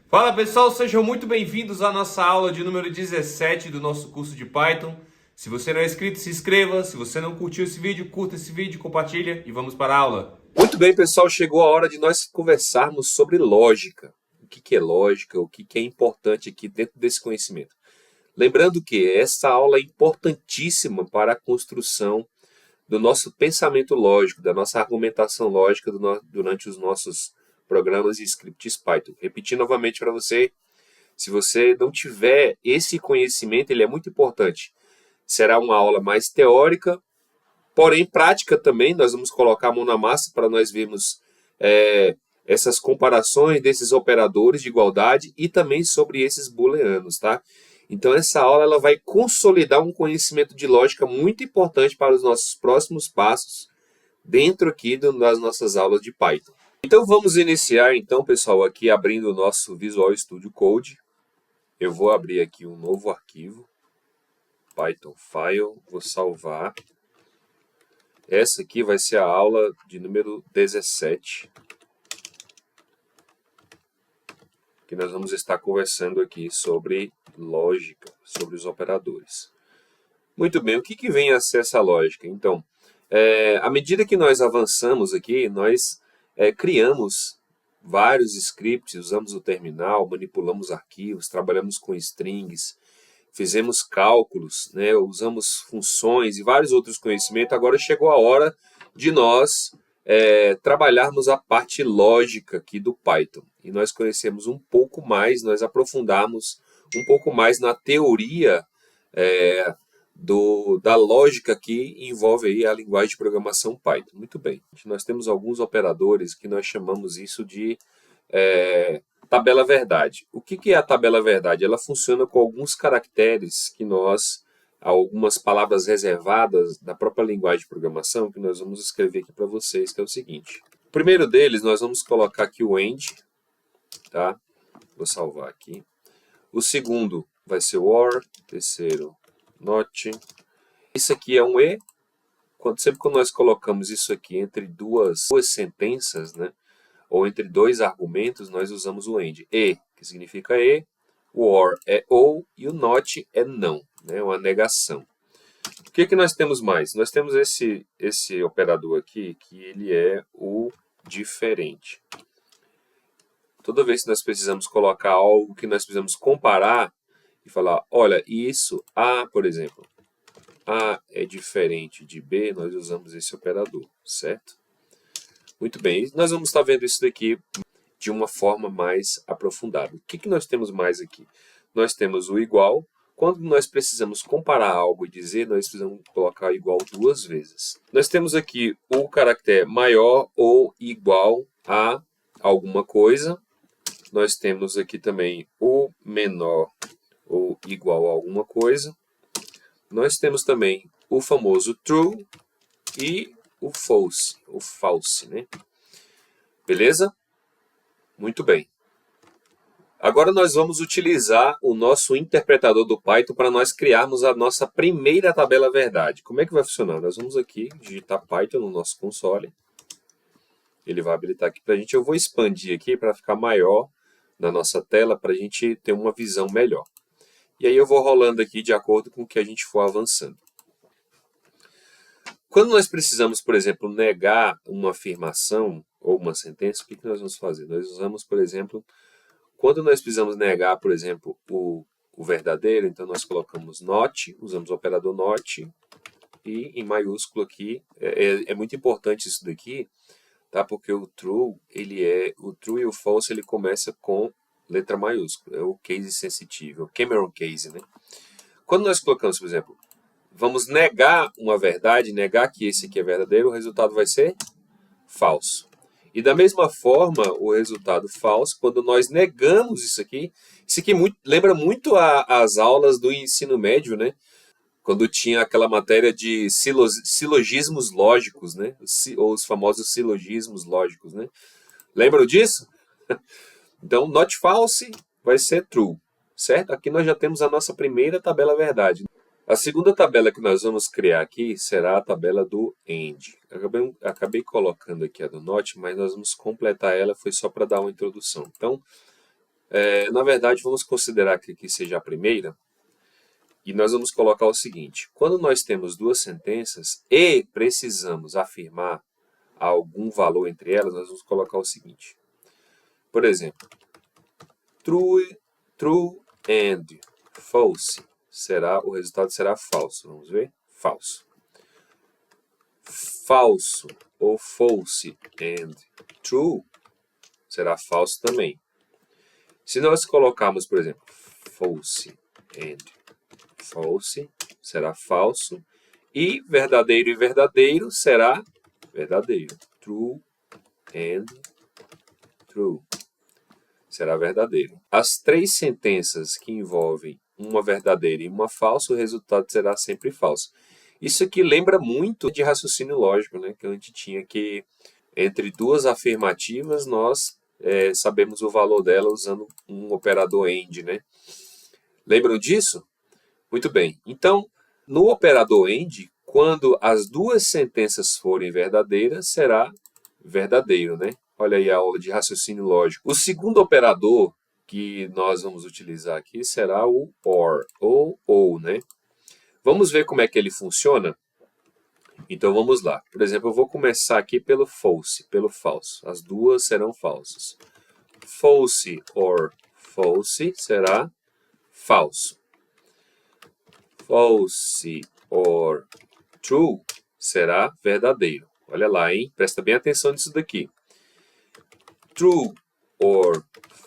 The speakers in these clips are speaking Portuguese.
Fala pessoal, sejam muito bem-vindos à nossa aula de número 17 do nosso curso de Python. Se você não é inscrito, se inscreva. Se você não curtiu esse vídeo, curta esse vídeo, compartilha e vamos para a aula. Muito bem, pessoal, chegou a hora de nós conversarmos sobre lógica. O que é lógica, o que é importante aqui dentro desse conhecimento. Lembrando que essa aula é importantíssima para a construção do nosso pensamento lógico, da nossa argumentação lógica durante os nossos programas e scripts Python. Repetir novamente para você, se você não tiver esse conhecimento, ele é muito importante. Será uma aula mais teórica, porém prática também. Nós vamos colocar a mão na massa para nós vermos essas comparações desses operadores de igualdade e também sobre esses booleanos, tá? Então essa aula ela vai consolidar um conhecimento de lógica muito importante para os nossos próximos passos dentro aqui das nossas aulas de Python. Então vamos iniciar então, pessoal, aqui abrindo o nosso Visual Studio Code. Eu vou abrir aqui um novo arquivo, Python File, vou salvar. Essa aqui vai ser a aula de número 17, que nós vamos estar conversando aqui sobre lógica, sobre os operadores. Muito bem, o que vem a ser essa lógica? Então, à medida que nós avançamos aqui, nós criamos vários scripts, usamos o terminal, manipulamos arquivos, trabalhamos com strings, fizemos cálculos, né, usamos funções e vários outros conhecimentos. Agora chegou a hora de nós trabalharmos a parte lógica aqui do Python. E nós conhecemos um pouco mais, nós aprofundamos um pouco mais na teoria da lógica que envolve aí a linguagem de programação Python. Muito bem. Nós temos alguns operadores que nós chamamos isso de tabela verdade. O que é a tabela verdade? Ela funciona com alguns caracteres que algumas palavras reservadas da própria linguagem de programação que nós vamos escrever aqui para vocês, que é o seguinte. O primeiro deles, nós vamos colocar aqui o AND, tá? Vou salvar aqui. O segundo vai ser o OR, terceiro, NOT. Isso aqui é um E. Sempre que nós colocamos isso aqui entre duas sentenças, né? Ou entre dois argumentos, nós usamos o AND. E, que significa E, o OR é OU e o NOT é não, né? Uma negação. O que nós temos mais? Nós temos esse operador aqui, que ele é o diferente. Toda vez que nós precisamos colocar algo que nós precisamos comparar e falar, olha, isso, A, por exemplo, A é diferente de B, nós usamos esse operador, certo? Muito bem, nós vamos estar vendo isso daqui de uma forma mais aprofundada. O que nós temos mais aqui? Nós temos o igual. Quando nós precisamos comparar algo e dizer, nós precisamos colocar igual duas vezes. Nós temos aqui o caractere maior ou igual a alguma coisa. Nós temos aqui também o menor ou igual a alguma coisa. Nós temos também o famoso true e o false, né? Beleza? Muito bem. Agora nós vamos utilizar o nosso interpretador do Python para nós criarmos a nossa primeira tabela verdade. Como é que vai funcionar? Nós vamos aqui digitar Python no nosso console. Ele vai habilitar aqui para a gente. Eu vou expandir aqui para ficar maior na nossa tela para a gente ter uma visão melhor. E aí eu vou rolando aqui de acordo com o que a gente for avançando. Quando nós precisamos, por exemplo, negar uma afirmação ou uma sentença, o que nós vamos fazer? Nós usamos, por exemplo, quando nós precisamos negar, por exemplo, o verdadeiro, então nós colocamos not, usamos o operador not, e em maiúsculo aqui, é muito importante isso daqui, tá? Porque o true e o false ele começa com letra maiúscula, é o case sensitivo, o Cameron case, né? Quando nós colocamos, por exemplo, vamos negar uma verdade, negar que esse aqui é verdadeiro, o resultado vai ser falso. E da mesma forma, o resultado falso, quando nós negamos isso aqui lembra muito as aulas do ensino médio, né? Quando tinha aquela matéria de silogismos lógicos, né? Ou os famosos silogismos lógicos, né? Lembram disso? Então, not false vai ser true, certo? Aqui nós já temos a nossa primeira tabela verdade. A segunda tabela que nós vamos criar aqui será a tabela do AND. Acabei colocando aqui a do NOT, mas nós vamos completar ela, foi só para dar uma introdução. Então, Na verdade, vamos considerar que aqui seja a primeira. E nós vamos colocar o seguinte. Quando nós temos duas sentenças e precisamos afirmar algum valor entre elas, nós vamos colocar o seguinte. Por exemplo, true and false. O resultado será falso. Vamos ver? Falso. Falso ou false and true será falso também. Se nós colocarmos, por exemplo, false and false, será falso. E verdadeiro será verdadeiro. True and true será verdadeiro. As três sentenças que envolvem uma verdadeira e uma falsa, o resultado será sempre falso. Isso aqui lembra muito de raciocínio lógico, né? Que a gente tinha que, entre duas afirmativas, nós sabemos o valor dela usando um operador AND, né? Lembram disso? Muito bem. Então, no operador AND, quando as duas sentenças forem verdadeiras, será verdadeiro, né? Olha aí a aula de raciocínio lógico. O segundo operador que nós vamos utilizar aqui será o OR, ou, né? Vamos ver como é que ele funciona? Então, vamos lá. Por exemplo, eu vou começar aqui pelo false, pelo falso. As duas serão falsas. False or false será falso. False or true será verdadeiro. Olha lá, hein? Presta bem atenção nisso daqui. True or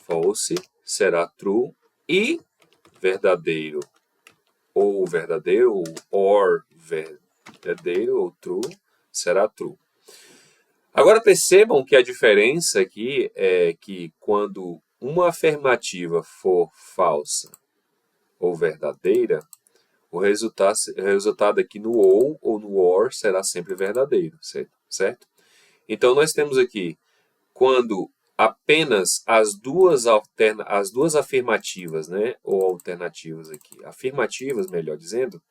false será true e verdadeiro ou verdadeiro or verdadeiro ou true será true. Agora percebam que a diferença aqui é que quando uma afirmativa for falsa ou verdadeira, o resultado aqui no ou no or será sempre verdadeiro, certo? Então nós temos aqui quando apenas as duas afirmativas, né, ou alternativas aqui, afirmativas, melhor dizendo,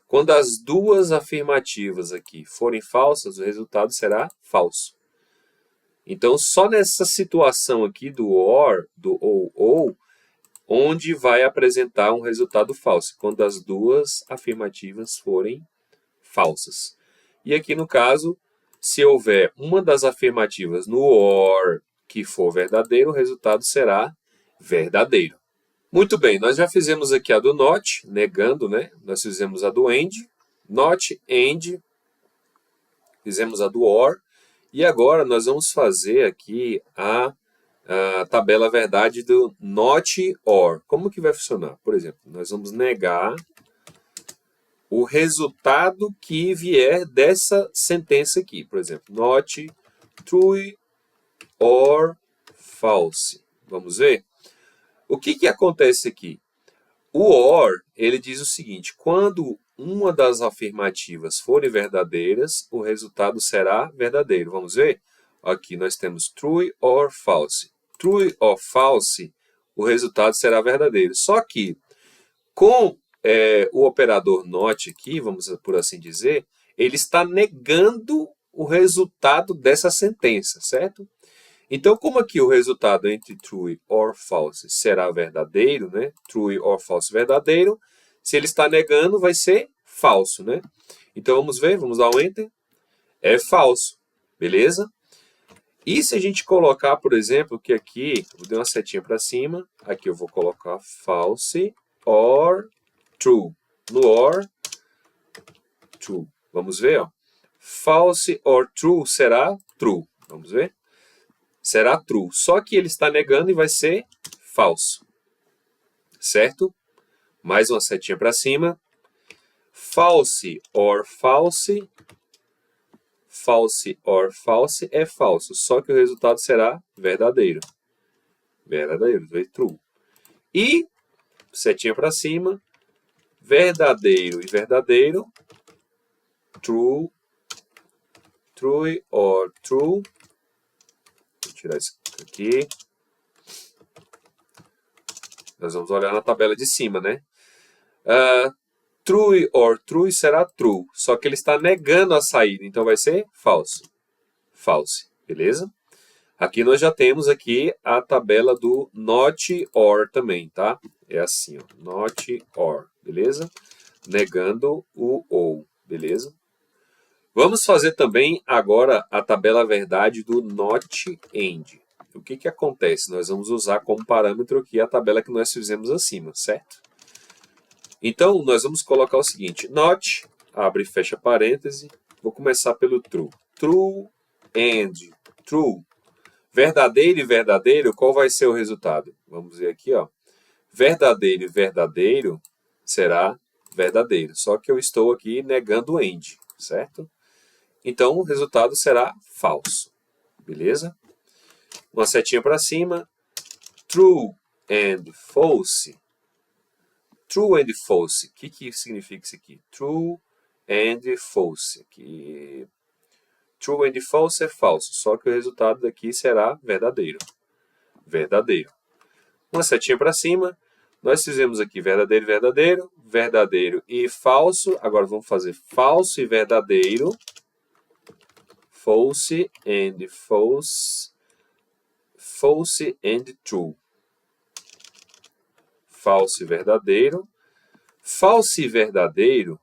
quando as duas afirmativas aqui forem falsas, o resultado será falso. Então, só nessa situação aqui do or, do ou, onde vai apresentar um resultado falso, quando as duas afirmativas forem falsas. E aqui no caso, se houver uma das afirmativas no or que for verdadeiro, o resultado será verdadeiro. Muito bem, nós já fizemos aqui a do not, negando, né? Nós fizemos a do and, not, and, fizemos a do or, e agora nós vamos fazer aqui a tabela verdade do not or. Como que vai funcionar? Por exemplo, nós vamos negar o resultado que vier dessa sentença aqui. Por exemplo, not true or false. Vamos ver? O que acontece aqui? O OR, ele diz o seguinte, quando uma das afirmativas forem verdadeiras, o resultado será verdadeiro. Vamos ver? Aqui nós temos true or false. True or false, o resultado será verdadeiro. Só que, com o operador not aqui, vamos por assim dizer, ele está negando o resultado dessa sentença, certo? Então, como aqui o resultado entre true or false será verdadeiro, né? True or false verdadeiro, se ele está negando, vai ser falso, né? Então, vamos ver, vamos dar um enter. É falso, beleza? E se a gente colocar, por exemplo, que aqui, vou dar uma setinha para cima, aqui eu vou colocar false or true. No or, true. Vamos ver, ó. False or true será true. Vamos ver? Será true. Só que ele está negando e vai ser falso. Certo? Mais uma setinha para cima. False or false. False or false é falso. Só que o resultado será verdadeiro. Verdadeiro, true. E, setinha para cima. Verdadeiro e verdadeiro. True. True or true. Vou tirar isso aqui. Nós vamos olhar na tabela de cima, né? True or true será true. Só que ele está negando a saída. Então vai ser falso. False. Beleza? Aqui nós já temos aqui a tabela do not or também, tá? É assim, ó, not or, beleza? Negando o ou, beleza? Vamos fazer também agora a tabela verdade do not and. O que que acontece? Nós vamos usar como parâmetro aqui a tabela que nós fizemos acima, certo? Então, nós vamos colocar o seguinte, not, abre e fecha parêntese, vou começar pelo true. True and true. Verdadeiro e verdadeiro, qual vai ser o resultado? Vamos ver aqui, ó. Verdadeiro e verdadeiro será verdadeiro, só que eu estou aqui negando o and, certo? Então, o resultado será falso, beleza? Uma setinha para cima, true and false. True and false, o que significa isso aqui? True and false. Aqui. True and false é falso, só que o resultado daqui será verdadeiro. Verdadeiro. Uma setinha para cima, nós fizemos aqui verdadeiro e verdadeiro, verdadeiro e falso. Agora vamos fazer falso e verdadeiro. False and false. False and true. Falso e verdadeiro. Falso e verdadeiro.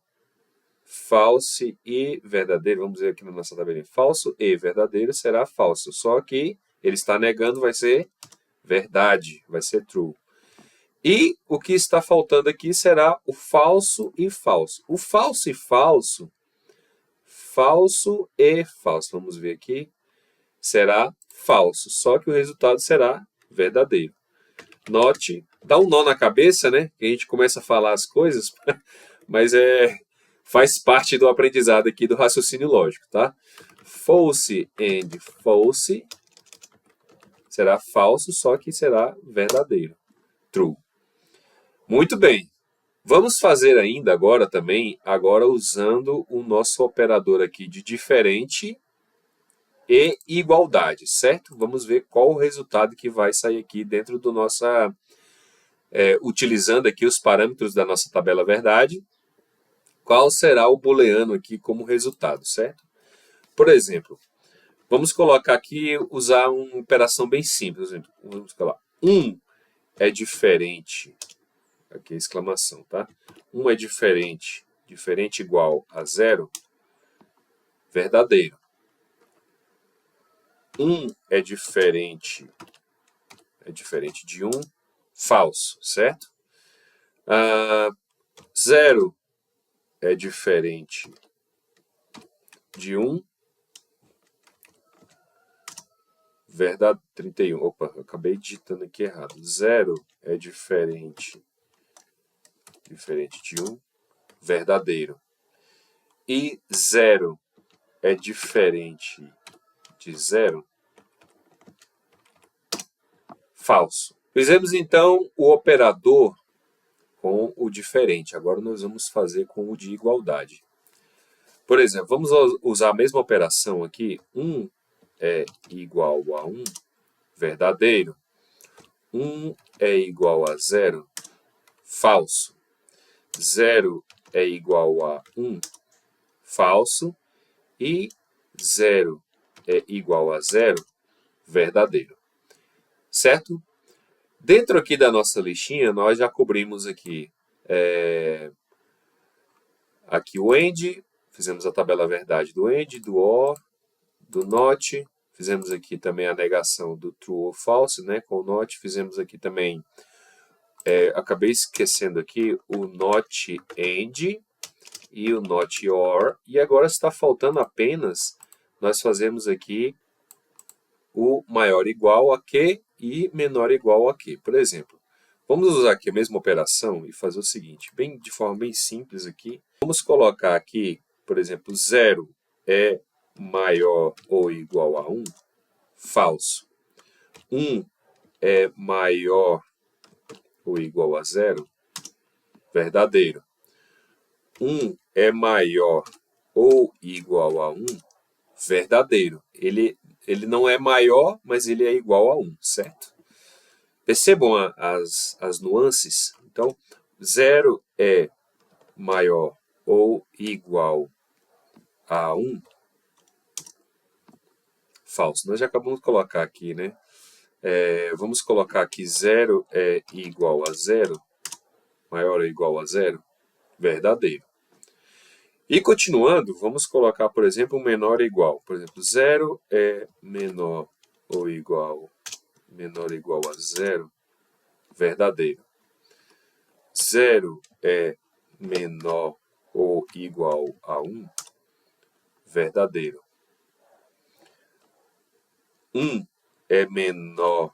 Falso e verdadeiro. Vamos ver aqui na nossa tabelinha. Falso e verdadeiro será falso. Só que ele está negando, vai ser verdade. Vai ser true. E o que está faltando aqui será o falso e falso. O falso e falso. Falso e falso. Vamos ver aqui. Será falso. Só que o resultado será verdadeiro. Note, dá um nó na cabeça, né? Que a gente começa a falar as coisas, mas faz parte do aprendizado aqui do raciocínio lógico, tá? False and false será falso, só que será verdadeiro. True. Muito bem. Vamos fazer ainda agora também, agora usando o nosso operador aqui de diferente e igualdade, certo? Vamos ver qual o resultado que vai sair aqui dentro do nossa... utilizando aqui os parâmetros da nossa tabela verdade, qual será o booleano aqui como resultado, certo? Por exemplo, vamos colocar aqui, usar uma operação bem simples. Vamos colocar 1 é diferente, aqui é exclamação, tá? 1 é diferente, diferente igual a 0, verdadeiro. 1 é diferente de 1, falso, certo? 0 é diferente de 1, verdade, 31. Opa, eu acabei digitando aqui errado. 0 é diferente de 1, verdadeiro. E 0 é diferente de 0, falso. Fizemos então o operador com o diferente. Agora nós vamos fazer com o de igualdade. Por exemplo, vamos usar a mesma operação aqui. 1 é igual a 1, verdadeiro. 1 é igual a 0, falso. 0 é igual a 1, falso. E 0 é igual a 0, verdadeiro. Certo? Dentro aqui da nossa listinha, nós já cobrimos aqui, aqui o AND, fizemos a tabela verdade do AND, do OR, do NOT, fizemos aqui também a negação do true ou false, né, com o NOT, fizemos aqui também, acabei esquecendo aqui, o NOT AND e o NOT OR, e agora está faltando apenas, nós fazemos aqui o maior igual a que e menor igual a que. Por exemplo, vamos usar aqui a mesma operação e fazer o seguinte, de forma bem simples aqui. Vamos colocar aqui, por exemplo, 0 é maior ou igual a 1, falso. 1 é maior ou igual a 0, verdadeiro. 1 é maior ou igual a 1, verdadeiro. Ele não é maior, mas ele é igual a 1, certo? Percebam as nuances? Então, 0 é maior ou igual a 1, falso. Nós já acabamos de colocar aqui, né? Vamos colocar aqui 0 é igual a 0, maior ou igual a 0, verdadeiro. E continuando, vamos colocar, por exemplo, um menor ou igual. Por exemplo, 0 é menor ou igual a 0, verdadeiro. 0 é menor ou igual a 1, verdadeiro. 1 é menor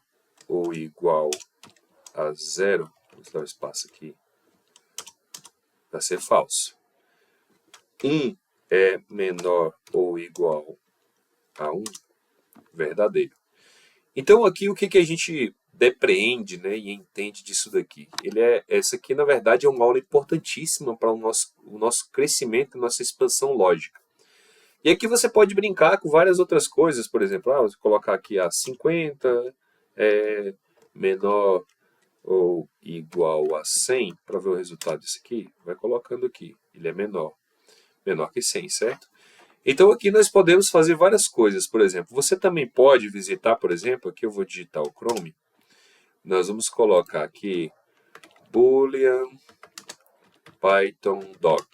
ou igual a 0, vamos dar um espaço aqui, vai ser falso. 1 é menor ou igual a 1, verdadeiro. Então aqui o que a gente depreende, né, e entende disso daqui? Essa aqui na verdade é uma aula importantíssima para o nosso crescimento, nossa expansão lógica. E aqui você pode brincar com várias outras coisas, por exemplo, você colocar aqui a 50 é menor ou igual a 100, para ver o resultado disso aqui, vai colocando aqui, ele é menor que 100, certo? Então aqui nós podemos fazer várias coisas, por exemplo, você também pode visitar, por exemplo, aqui eu vou digitar o Chrome, nós vamos colocar aqui Boolean Python Doc.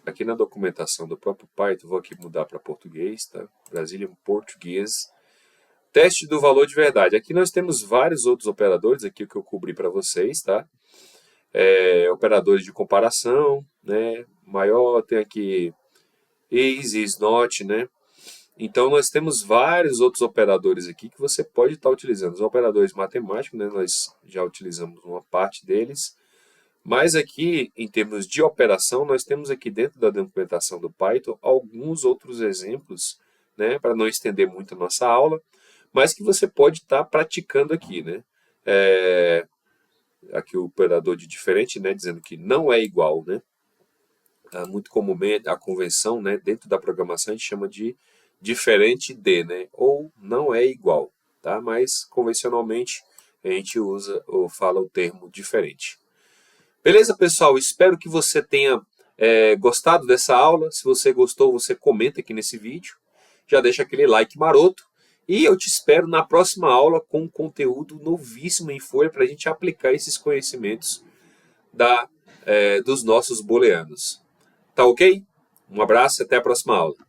Aqui na documentação do próprio Python, vou aqui mudar para português, tá? Brazilian Português. Teste do valor de verdade. Aqui nós temos vários outros operadores, aqui o que eu cobri para vocês, tá? Operadores de comparação, né? Maior, tem aqui is, not, né? Então nós temos vários outros operadores aqui que você pode estar utilizando. Os operadores matemáticos, né? Nós já utilizamos uma parte deles. Mas aqui, em termos de operação, nós temos aqui dentro da documentação do Python alguns outros exemplos, né, para não estender muito a nossa aula, mas que você pode estar praticando aqui, né? Aqui o operador de diferente, né, dizendo que não é igual, né? Muito comumente a convenção, né, dentro da programação a gente chama de diferente de, né, ou não é igual, tá? Mas convencionalmente a gente usa ou fala o termo diferente. Beleza, pessoal? Espero que você tenha gostado dessa aula. Se você gostou, você comenta aqui nesse vídeo. Já deixa aquele like maroto. E eu te espero na próxima aula com um conteúdo novíssimo em folha para a gente aplicar esses conhecimentos dos nossos booleanos. Tá ok? Um abraço e até a próxima aula.